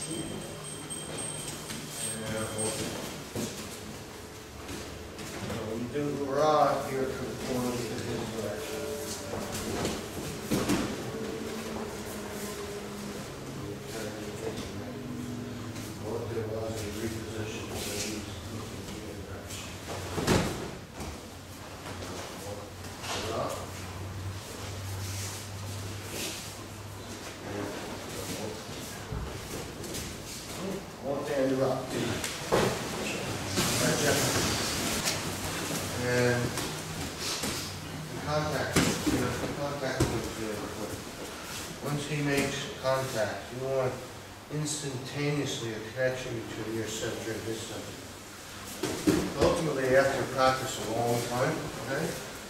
We do the rod here conform to his direction. What there was a reposition of these direction. Up. One hand up. And contact is really important. Once he makes contact, you want instantaneously a connection between your center and his center. Ultimately, after practice a long time, okay,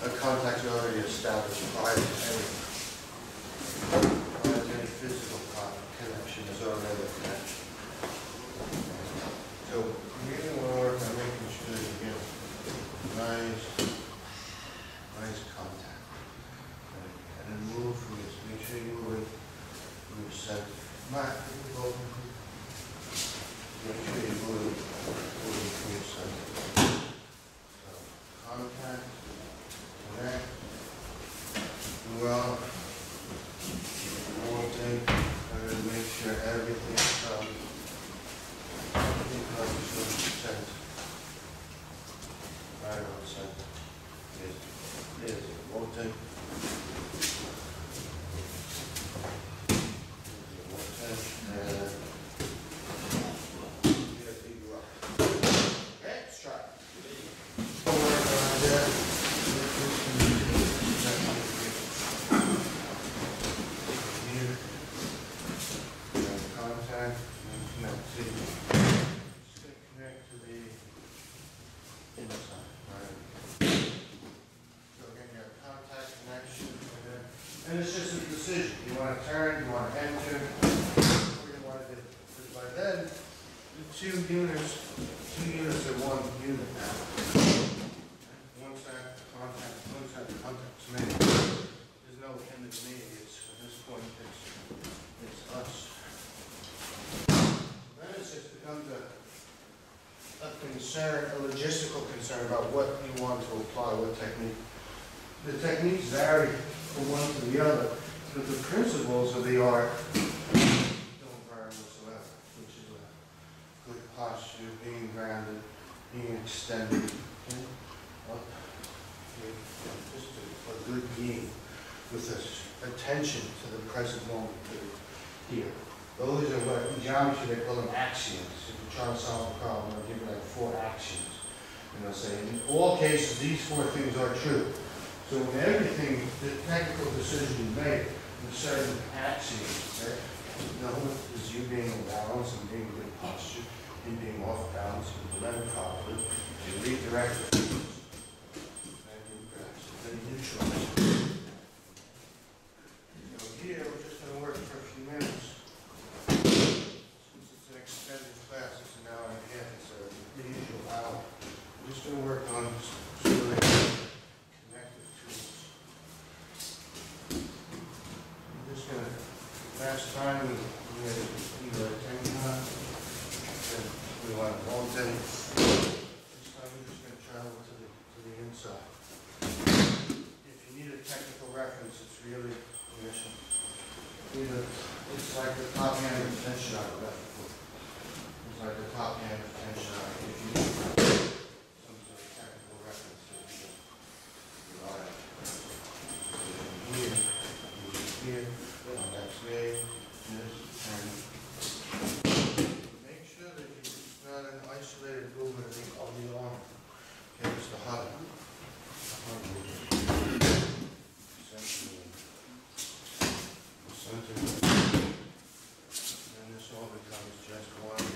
a contact is already established prior to any physical connection is already a connection. So we really want to work on making sure that you get nice contact. Right. And then move from this. Make sure you move from your center. Make sure you move from your center. So contact, connect, well, one thing, and make sure everything comes from the center. Right on the center. Yes, one thing. One thing. Okay, let's try. Don't work on that. Here. Contact and connect. See. Just going to connect to the inside. Right. So again, you have contact, connection, and it's just a decision. You want to turn, you want to enter, what you want to do. Because by then, the two units are one unit now. One side contact, one side contact. So maybe there's no intermediates. At this point, it's us. Then it just becomes a concern, a logistical concern about what you want to apply, what technique. The techniques vary from one to the other, but the principles of the art don't vary whatsoever, which is a good posture, being grounded, being extended, okay? Up, just a good being with this attention to the present moment here. Those are what in geometry they call them axioms. If you're trying to solve a problem, they'll give you like 4 axioms. And they'll say, in all cases, these 4 things are true. So in everything, the technical decision you make, with certain axioms, okay? Number is you being in balance and being in good posture, you being off balance, and implement properly, you redirect the force, and you grasp, then you neutralize. So here, we're just going to work for a few minutes. Since it's an extended class, it's an hour and a half, it's the usual hour. We're just going to work on sort of connective tools. I'm just going to, last time we had either a 10 count, we went all day. This time we're just going to travel to the inside. If you need a technical reference, it's really it's like the top hand of tension eye. It's like the top hand of tension eye. If you need some sort of technical reference, here, that's made, this, and make sure that it's not an isolated movement of the arm. Okay, it's the hug. Center. And this all becomes just one.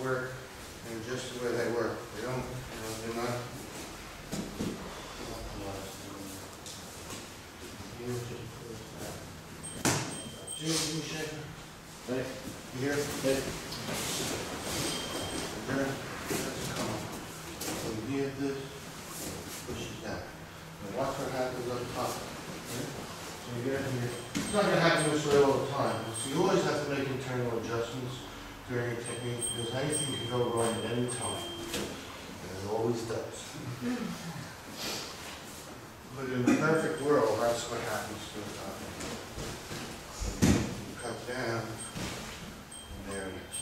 work and just the way they work. They don't, they're not. Jimmy, can you shake her? Hey. You hear? Hey. Turn. Let's come on. So you hear this, push it down. And watch what happens up top. Okay? So you get in here. It's not going to happen this way all the time. So you always have to make internal adjustments during your technique because anything can go wrong at any time. And it always does. But in the perfect world, that's what happens to the top. You cut down, and there it is.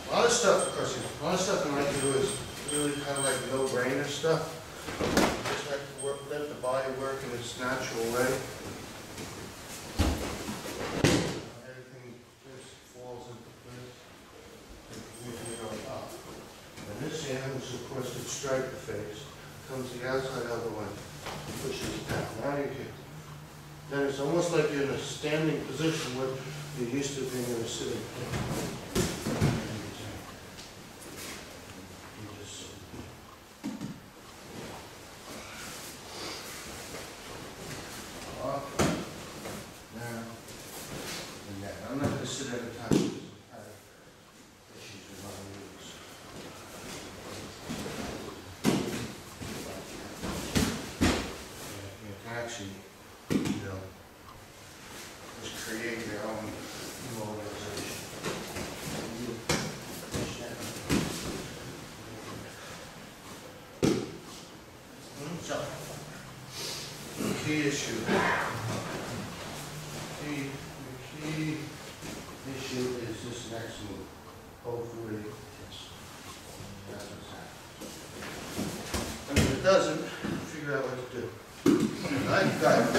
A lot of stuff, of course, a lot of stuff in Aikido is really kind of like no-brainer stuff. You just have to work, let the body work in its natural way. Everything just falls into place. And you go up. And this hand, which of course would strike the face, comes the outside other way, pushes it down. Now you can. Then it's almost like you're in a standing position where you're used to being in a sitting position. I'm not going to sit every time because I have issues with my knees. You can actually, just create your own immobilization. So, the key issue. The key issue is this next move. Hopefully, that's what's happening. And if it doesn't, figure out what to do. Right? Got it. It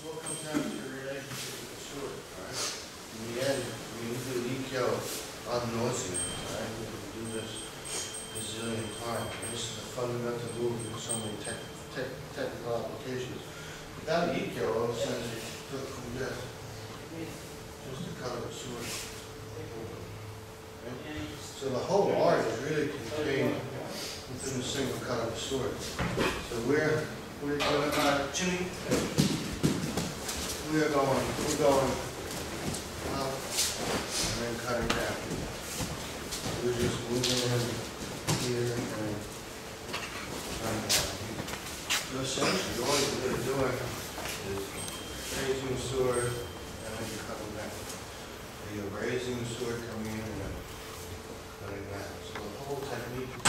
all comes down to your relationship with the sword. Right? In the end, we do Ikkyo ad nauseam. Right? We can do this a zillion times. And this is a fundamental move with so many technical applications. Without Ikkyo, all of a sudden, it took from this. Just to cut the sword. Okay? So the whole art is really contained within the single cut of the sword. So we're going Jimmy. We're going up and then cutting down. We're just moving in here and then cutting down. So essentially, all you're really doing is raising the sword. And you're cutting back. So you're raising the sword, coming in, and then cutting back. So the whole technique is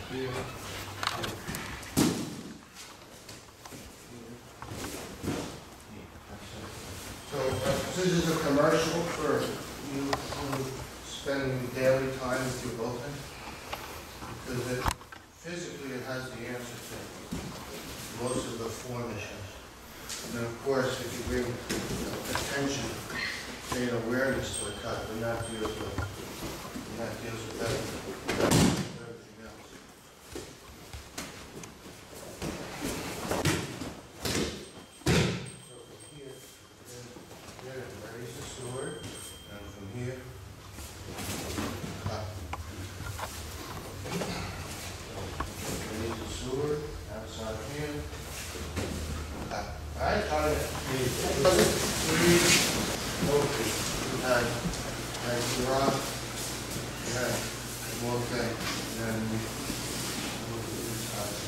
here. So this is a commercial for you spending daily time with your botan, because physically it has the answer to most of the form issues. And of course, if you bring attention, awareness to a cut, then that deals with everything else. So from here, then raise the sword, and from here, cut. Raise the sword, outside hand, cut. Alright, try it. Okay. And rock. Yeah. One thing. And then we move to this side.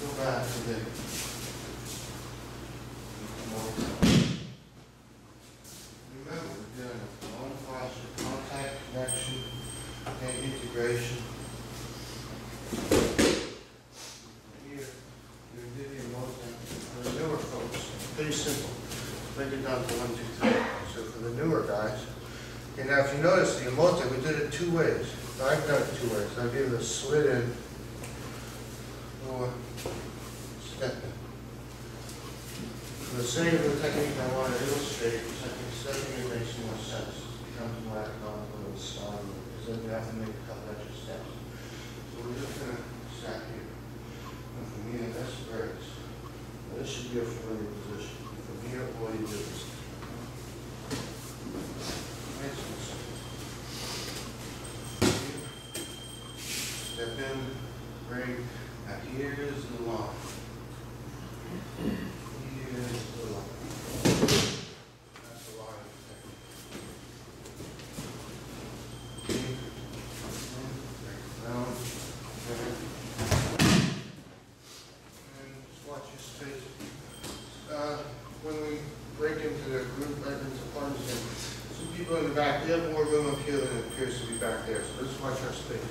Go back to the remember, we're doing one posture, contact, connection, and integration. Pretty simple. Break it down to 1, 2, 3. So for the newer guys, okay, now if you notice the emote, we did it 2 ways. I've done it 2 ways. I've either slid in or stepped in. For the sake of the technique I want to illustrate, I think stepping in makes more sense. It becomes more economical and strong because then you have to make a couple extra steps. So we're just going to stack here. And from here, that's where it is. This should be a familiar position. From here, all you do is Nice and simple. Step in, break. Now here's the line. Here's the line. That's the line of the technique. Break it down. And just watch your space. When we break into the group, into plunges, some people in the back, they have more room up here than it appears to be back there. So let's watch our space.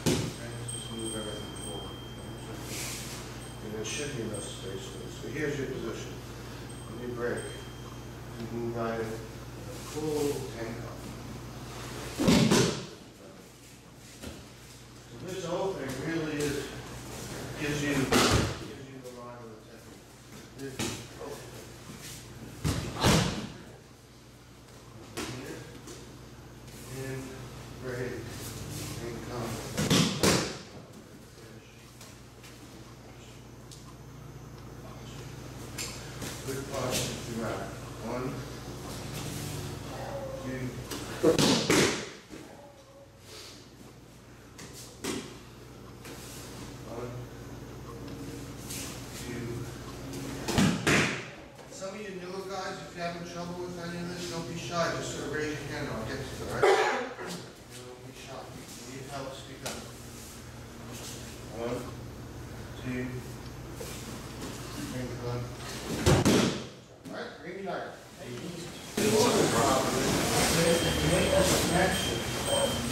And just move everything forward. And there should be enough space for this. So here's your position. When you break, you move right in. Full tank up. So this opening really gives you the line of the technique. This opening. Here. In, break, and come. Good posture throughout. 1, 2, 1, 2. Some of you newer guys, if you're having trouble with any of this, don't be shy. Just sort of raise your hand and I'll get to it, all right? Don't be shy. If you need help, speak up. 1, 2, 3, 1. Alright, bring me down. Make this connection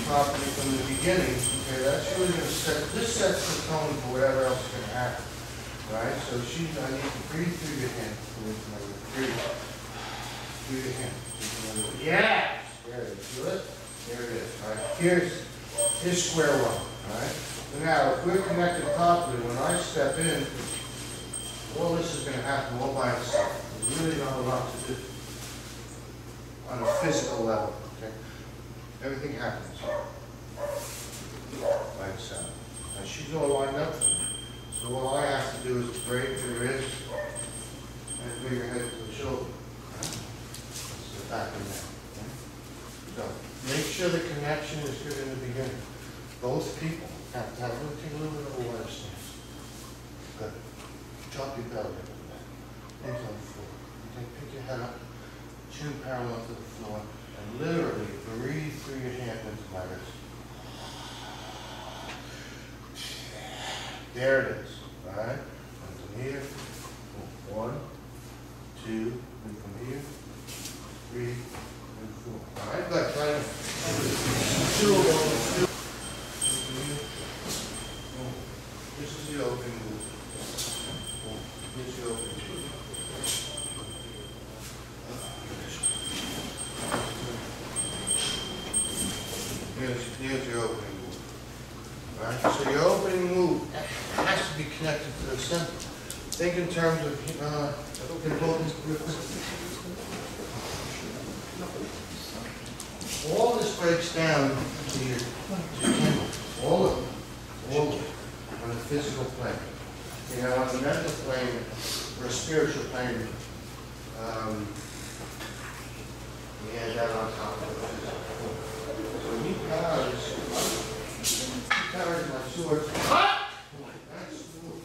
properly from the beginning. Okay, that's really going to set, this sets the tone for whatever else is going to happen. Right? So I need to breathe through your hand. Breathe through your hand. Yes! There it is. Good? There it is. All right. Here's square one. All right? Now, if we're connected properly, when I step in, all this is going to happen all by itself. There's really not a lot to do on a physical level. Okay? Everything happens by itself. And she's all lined up for me. So all I have to do is break your wrist and bring your head to the shoulder. That's the back and neck. Okay? So make sure the connection is good in the beginning. Both people have to have a little bit of a water stance. Good. Drop your belly a little bit into the floor. Okay, pick your head up, chin parallel to the floor, and literally breathe through your hand into my wrist. There it is. All right? And from here, 1, 2, and from here, 3, and 4. All right, good. Try to 2. This is the open move. This is the open move. Here's your opening move. All right? So your opening move has to be connected to the center. Think in terms of all this breaks down to your temple. All of it. On the physical plane. You know, on the mental plane or a spiritual plane, we had that on top of it. So he carries my sword. That's cool.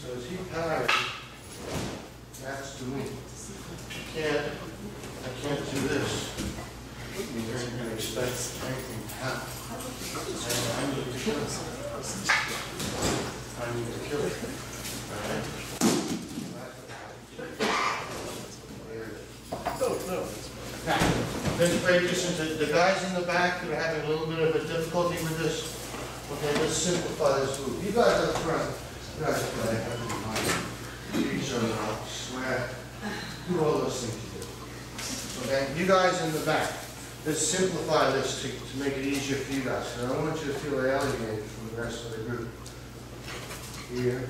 So as he carries, that's to me. I can't do this. You're going to expect anything to happen. I need to kill it. I need to kill it. All right? There it is. No. Now, let's break this into the guys in the back who are having a little bit of a difficulty with this. Okay, let's simplify this move. You guys up front, you guys play, have to be nice. Each other up, sweat, do all those things you do. Okay, you guys in the back. Let's simplify this to make it easier for you guys. So I don't want you to feel alienated from the rest of the group. Here,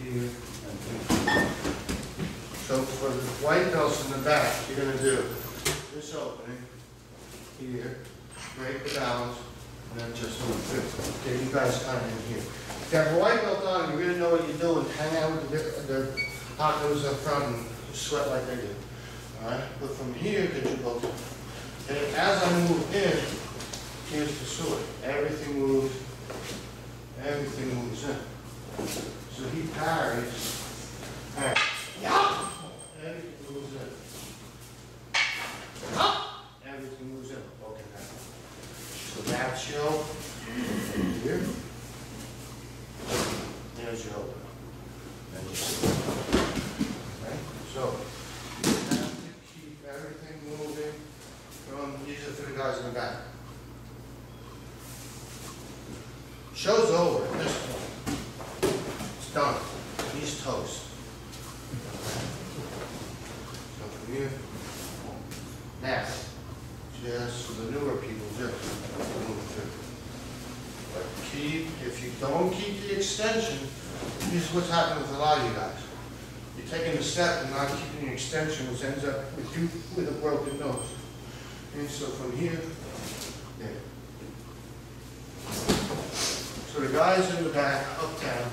here, and here. So for the white belts in the back, you're going to do this opening, here, break the balance, and then just move through. Okay, you guys kind of in here. If you have a white belt on, you really know what you're doing. Hang out with the tacos up front and sweat like they do. Alright, but from here, get your boat. And as I move in, here's the sword. Everything moves in. So he parries. Alright. Yeah. Everything moves in. Everything moves in. Okay, now. So that's your open. Here. There's your open. And your sword. Okay? So you have to keep everything moving from, these are for the guys in the back. Show's over at this point. It's done. He's toast. So from here, now, just for the newer people, just move through. But if you don't keep the extension, this is what's happening with a lot of you guys. You're taking a step and not keeping the extension, which ends up with you with a broken nose. And so from here, there. So the guys in the back, uptown,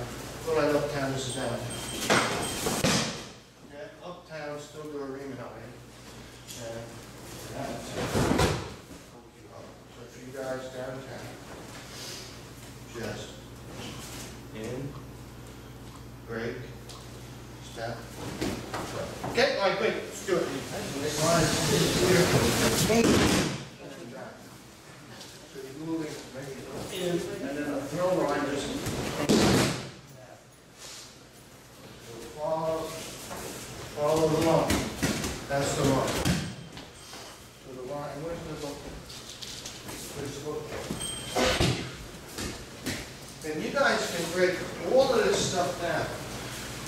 well, like uptown, this is downtown. Okay, uptown, still do a reaming out here. And that's so for you guys downtown, just in, break, step, drop. Okay, all right, great, let's do it. Next line is here. So you're moving in, and then a throw line just follow the line. That's the line. So the line, where's the book? Where's the book? Then you guys can break all of this stuff down.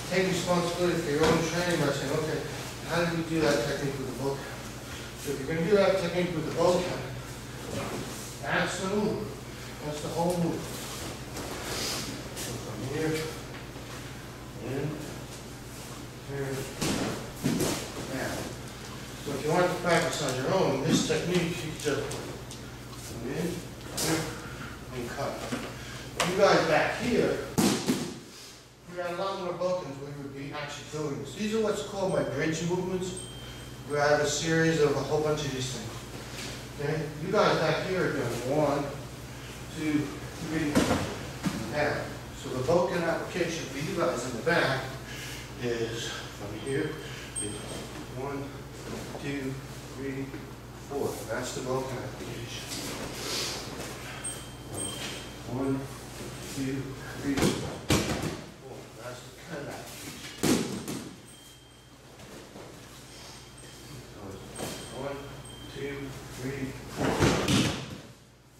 Take responsibility for your own training by saying, okay, how did we do that technique with the book? So if you're going to do that technique with the bow tie, that's the move. That's the whole move. So from here, in, here, now. So if you want to practice on your own, this technique, you just come in, here, and cut. You guys back here, we got a lot more buttons where we would be actually doing this. These are what's called my bridge movements, where I have a series of a whole bunch of these things. Okay? You guys back here are doing 1, 2, 3, now. So the Vulcan application for you guys in the back is from here, is 1, 2, 3, 4. That's the Vulcan application. 1, 2, 3, 4. That's the cut application. So 1, 2, 3, 4.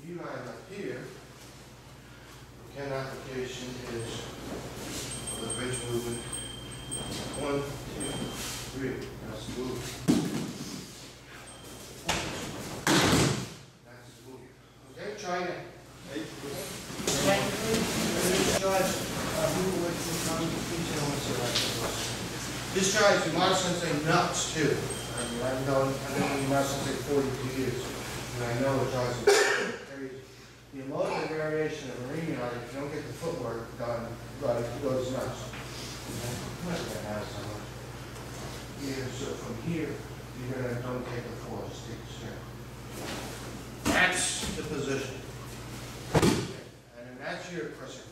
You guys up here, the Ken application is the bridge movement. 1, 2, 3. That's the move. That's the move. Okay, try again. This drives Yamaha Sensei nuts too. I mean, I've known Yamaha Sensei 42 years, and I know it drives him crazy. The emotive variation of marine art, if you don't get the footwork done, right, it goes nuts. I'm not going to have so much. Yeah, so from here, you're going to don't take the force, take the strength. That's the position. And that's your crossing.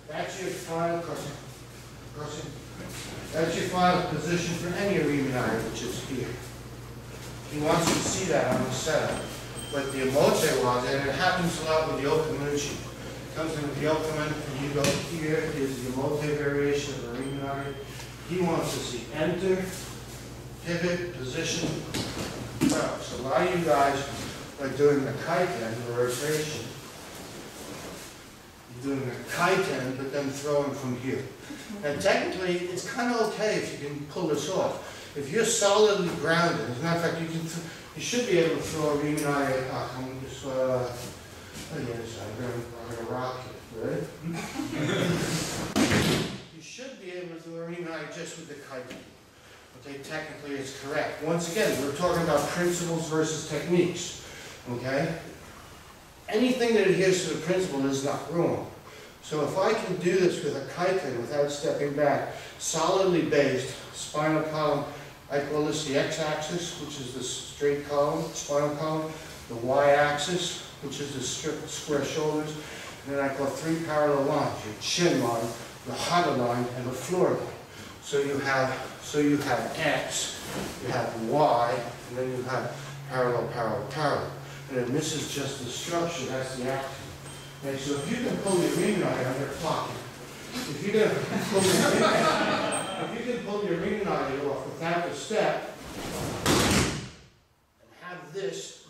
That's your final crossing. Crossing. That's your final position for any arena iron, which is here. He wants you to see that on the setup. But the emote was, and it happens a lot with the okamuchi. It comes in with the okaman, and you go here is the emote variation of the arena iron. He wants to see enter, pivot, position. So a lot of you guys are doing the kaiten, the rotation. You're doing the kaiten, but then throwing from here. And technically, it's kind of okay if you can pull this off. If you're solidly grounded, as a matter of fact, you should be able to throw a reaming eye. I'm just, I'm going to rock it, right? You should be able to do a reaming eye just with the kaiten. Okay, technically it's correct. Once again, we're talking about principles versus techniques. Okay? Anything that adheres to the principle is not wrong. So if I can do this with a kaiten without stepping back, solidly based, spinal column I call this the x-axis, which is the straight column, spinal column, the y-axis, which is the square shoulders, and then I call 3 parallel lines, your chin line, the hana line, and the floor line. So you have x, you have y, and then you have parallel, parallel, parallel. And then this is just the structure, that's the action. Okay, so if you can pull your ring eye, I'm going to clock you. If you can pull your ring eye off without the step, and have this,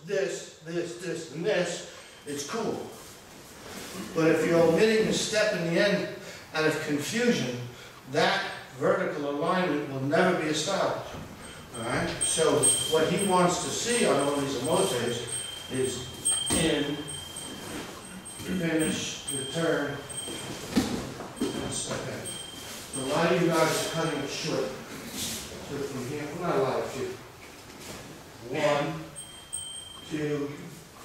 and this, it's cool. But if you're omitting the step in the end out of confusion, that vertical alignment will never be established. Alright? So what he wants to see on all these emotes is in, finish, return, and step in. So a lot of you guys are cutting it short. So from here, well, not a lot of you. 1, 2,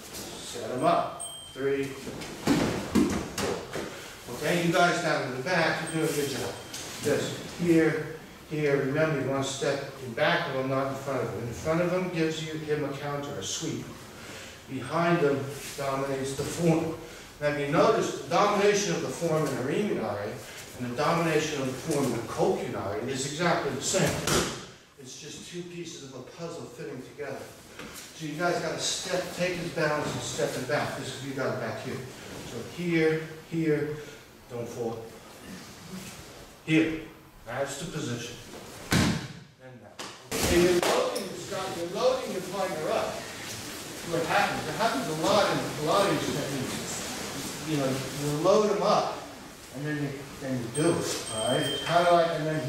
set them up. 3, 4. Okay, you guys down in the back, you're doing a good job. Just here, remember you want to step in back of them, not in front of them. In front of them gives him a counter, a sweep. Behind them dominates the form. Now if you notice, the domination of the form in Ariminari and the domination of the form in Kokunari is exactly the same. It's just 2 pieces of a puzzle fitting together. So you guys got to step, take his balance and step it back. This is you got it back here. So here, don't fall. Here, that's the position. And now. And you're loading your partner up. What happens? It happens a lot in Pilates techniques. You know, you load him up, and then you do it. All right? It's kind of like, and then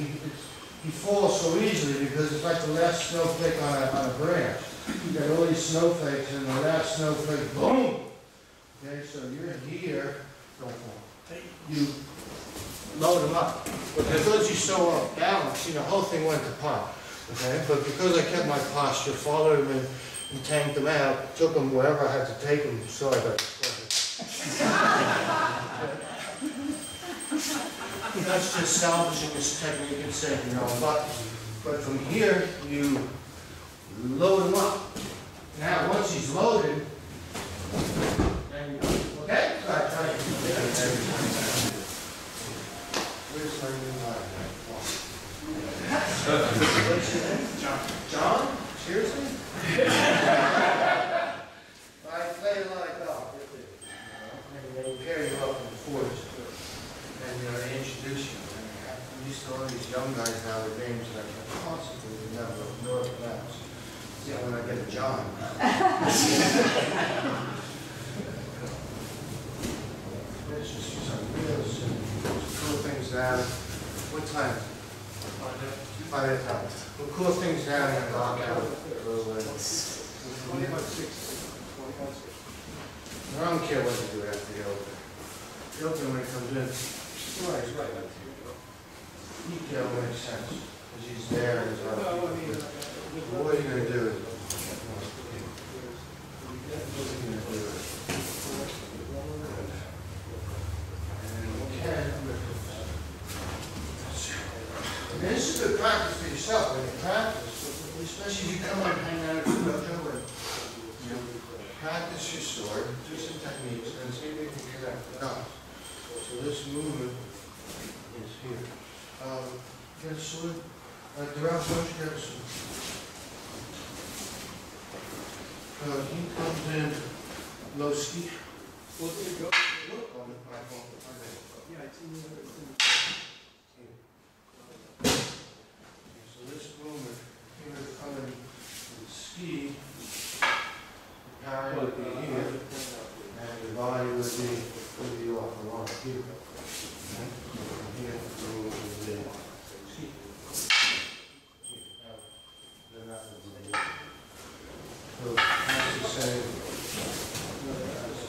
he falls so easily because it's like the last snowflake on a branch. You got all these snowflakes, and the last snowflake, boom! Okay, so you're here, don't fall. You load them up. But because you're so off balance, the whole thing went to pot. Okay, but because I kept my posture, followed him and tanked them out, took them wherever I had to take them, sorry about That's just salvaging this technique and saying, but from here, you load him up. Now, once he's loaded, then you, okay? Where's my new line? What's your name? John? Seriously? I play a lot of golf. And they pair you up in fours. And they introduce you. I'm used to all these young guys now with names that I can constantly remember, North Maps. Yeah, when I get a John. Let's just do some real cool things down. What time? 5 o'clock. We'll cool things down and knock out a little bit. 25, 6. I don't care what you do after the open. The open when it comes in. Right, he's right. Detail makes sense. Because he's there and he's up. What are you going to do? And this is good practice for yourself when you practice, especially if you come and hang out at the dojo and practice your sword, do some techniques, and see if you can connect the dots. So this movement is here. Get a sword. Like the round punch, get a sword. He comes in low ski. Look on the platform. Yeah, it's in the So this movement, here coming with ski, the power would be here, and the body would be off along here. Okay? Here, the move would be ski. Then that would be here. So that's the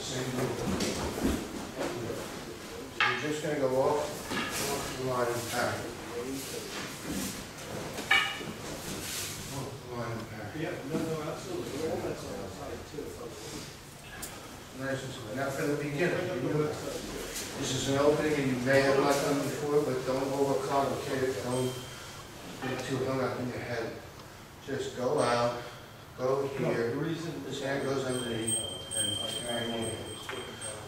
same movement. So you're just going to go off the line and parry. Yeah, no, absolutely. All that's on the side too. Nice and slow. Now for the beginner, this is an opening and you may have not done before, but don't overcomplicate it. Don't get too hung up in your head. just go out, go here, this hand goes underneath, and here.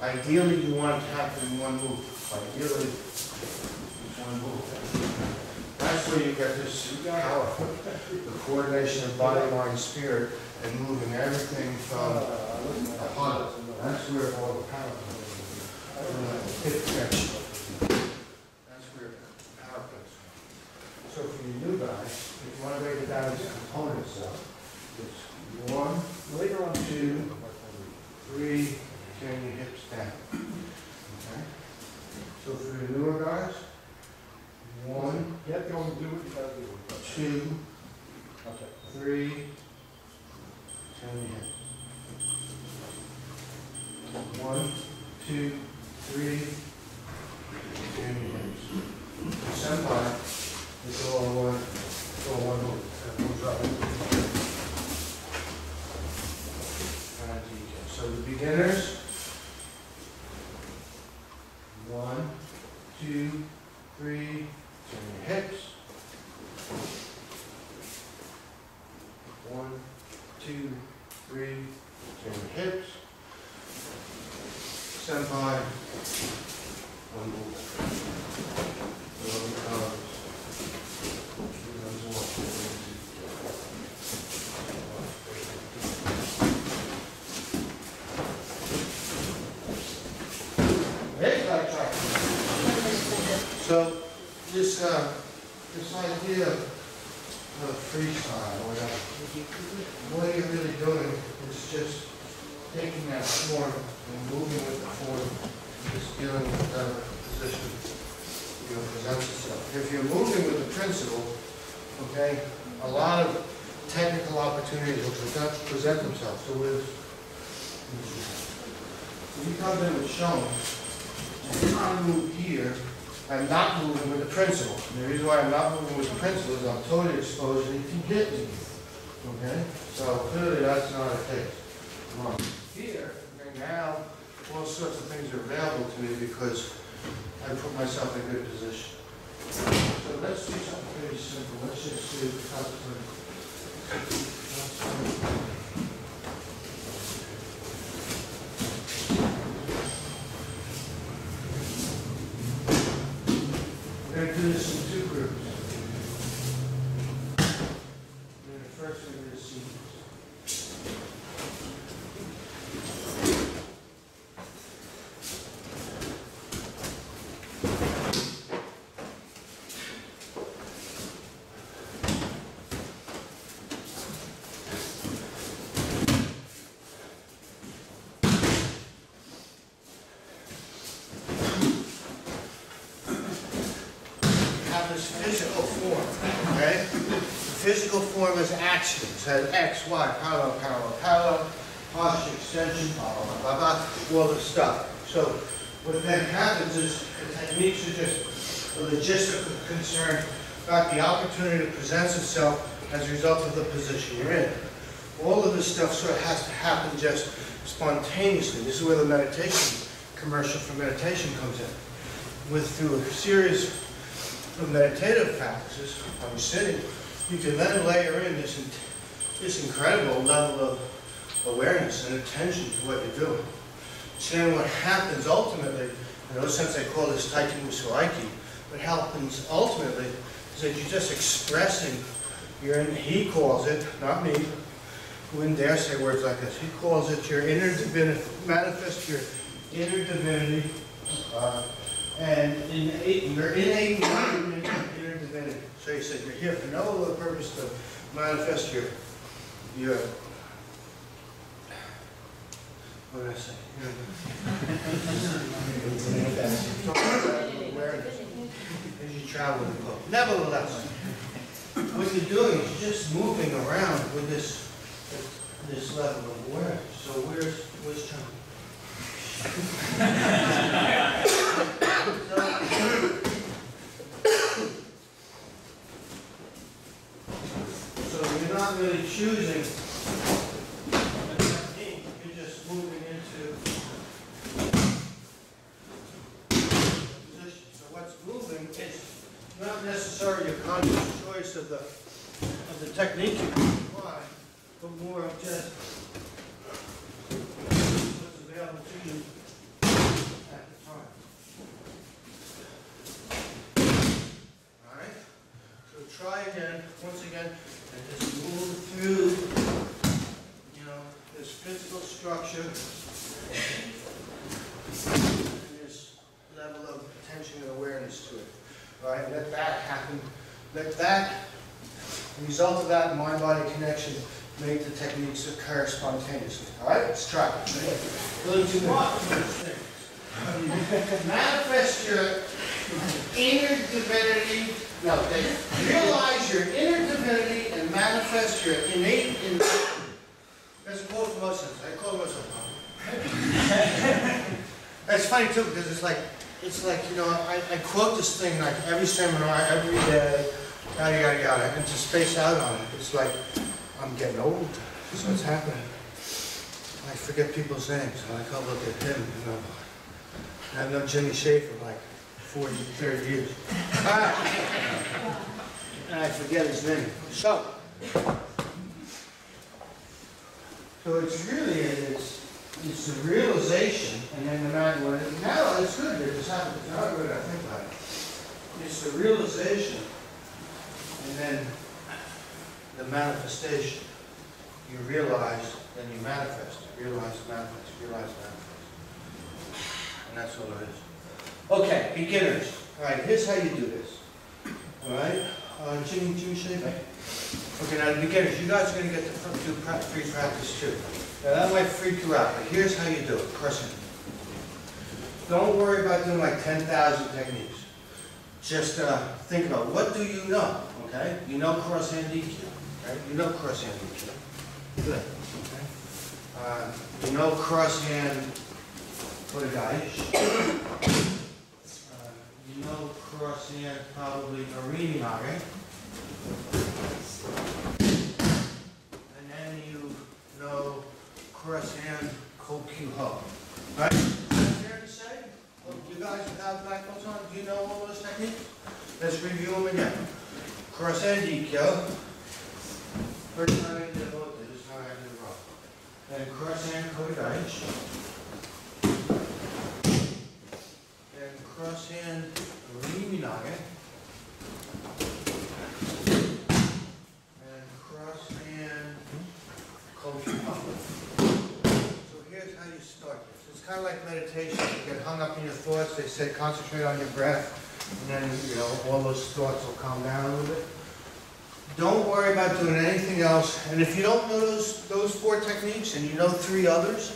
Ideally, you want it to happen in one move. Ideally, it's one move. That's where you get this power, the coordination of body, mind, spirit, and moving everything from the heart. That's where all the power comes from. Hip connection. That's where power comes from. So for you new guys, if you want to break it down into components, it's 1, 2, 3, turn your hips down. Okay? So for the newer guys, 1, 2, 3, turn your hips. 1, 2, 3, turn your hips. Senpai, it's all one move. So the beginners, 1, 2, 3, turn your hips. 1, 2, 3, turn your hips. Senpai, one move. So this idea of freestyle, or what you're really doing is just taking that form and moving with the form, just dealing with whatever position presents itself. If you're moving with the principle, okay, a lot of technical opportunities will present themselves. So if you come in with shown, and you want to move here, I'm not moving with the principle. And the reason why I'm not moving with the principle is I'm totally exposed and you can hit me. Okay? So clearly that's not a case. Here, okay, now all sorts of things are available to me because I put myself in a good position. So let's do something pretty simple. Let's just do Katatetori. We're going to do this in 2 groups. And the first we're going to see this physical form, okay? The physical form is action. It says X, Y, parallel, parallel, parallel, posture, extension, blah, blah, blah, blah, all this stuff. So what then happens is the techniques are just a logistical concern about the opportunity that presents itself as a result of the position you're in. All of this stuff sort of has to happen just spontaneously. This is where the meditation commercial for meditation comes in. Through a series of meditative practices, when you're sitting, you can then layer in this incredible level of awareness and attention to what you're doing. So then what happens ultimately, in a sense I call this Taiki Musu Aiki, what happens ultimately is that you're just expressing he calls it, not me, who wouldn't dare say words like this, he calls it your inner divinity, manifest your inner divinity, and you're innate inner divinity. So he said, you're here for no other purpose to manifest your what did I say? Awareness as you travel the globe. Nevertheless, what you're doing is just moving around with this level of awareness. So where's John? So you're not really choosing a technique, you're just moving into position. So what's moving is not necessarily a conscious choice of the the technique you can apply, but more of just what's available to you at the time. Alright? So try again, once again, and just move through, you know, this physical structure and this level of attention and awareness to it. Alright, let that happen. Let that, the result of that mind-body connection, make the techniques occur spontaneously. Alright, let's try it. Really too much. Manifest your inner divinity. No, realize your inner divinity and manifest your innate. That's a quote from Muslims. I call myself. It's funny too because it's like you know I quote this thing like every seminar, every day, yada yada yada, and to space out on it. It's like I'm getting old. That's what's happening. I forget people's names. I can't look at him. You know, I've known Jimmy Shea for like 40, 30 years. And I forget his name. So it's really it's the realization, and then the man when now it's good that this happens. It's not good. I think about it. It's the realization, and then the manifestation. You realize, then you manifest. You realize, manifest. You realize, manifest. And that's all it is. Okay, beginners. All right, here's how you do this. All right, Jimmy Shea. Okay, now the beginners, you guys are going to get to do free practice too. Now that might freak you out, but here's how you do it. Cross-hand. Don't worry about doing like 10,000 techniques. Just think about what do you know, okay? You know cross-hand EQ, right? You know cross-hand EQ. Good, okay? You know cross-hand Kodaish. You know cross-hand probably Arinimage. And then you know cross-hand Kokyu-ho. Right? Is that fair to say? Well, you guys without backbones on, do you know all those techniques? Let's review them again. Cross-hand EQ. First time I did both, this time I did it wrong. Then cross-hand Kodaish. Then cross-hand Riminage. And cross-hand Kokyu-ho. So here's how you start this. It's kind of like meditation. You get hung up in your thoughts. They say concentrate on your breath, and then you know all those thoughts will calm down a little bit. Don't worry about doing anything else. And if you don't know those 4 techniques and you know 3 others,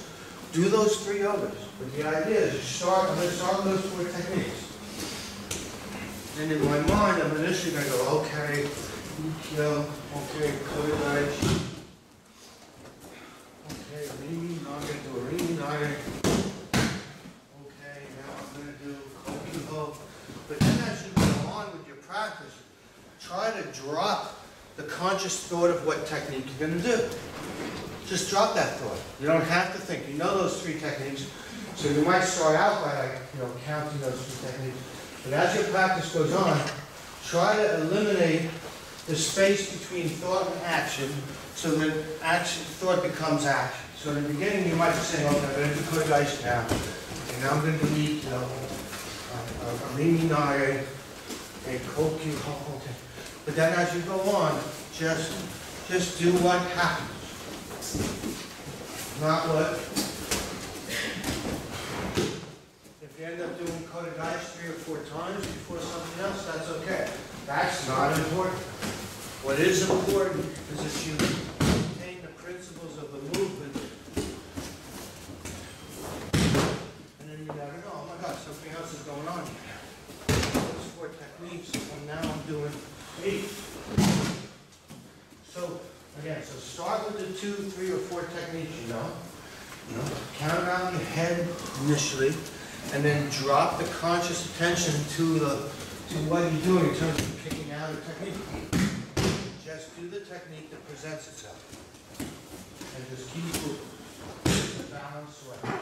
do those 3 others. But the idea is I'm going to start with those 4 techniques. And in my mind, I'm initially going to go, okay, EQ, okay, Kodaish, okay, Rimi, now I'm going to do a Rimi, okay, now I'm going to do Kokyu-ho. But then as you go on with your practice, try to drop the conscious thought of what technique you're going to do. Just drop that thought. You don't have to think. You know those 3 techniques. So you might start out by like, you know, counting those 3 techniques. But as your practice goes on, try to eliminate the space between thought and action so that thought becomes action. So in the beginning you might be saying, okay, I'm going to do Kodaish now. And now I'm going to do EQ, Riminage, and Kokyu-ho. Okay. But then as you go on, just do what happens. Not what. If you end up doing Kodaish 3 or 4 times before something else, that's okay. That's not important. What is important is that you maintain the principles of the movement. And then you never know, oh my God, something else is going on here. Those 4 techniques, and now I'm doing 8. So, again, so start with the 2, 3, or 4 techniques you know. Count it out in your head initially, and then drop the conscious attention to what you're doing in terms of picking out a technique. Just do the technique that presents itself. And just keep the balance right.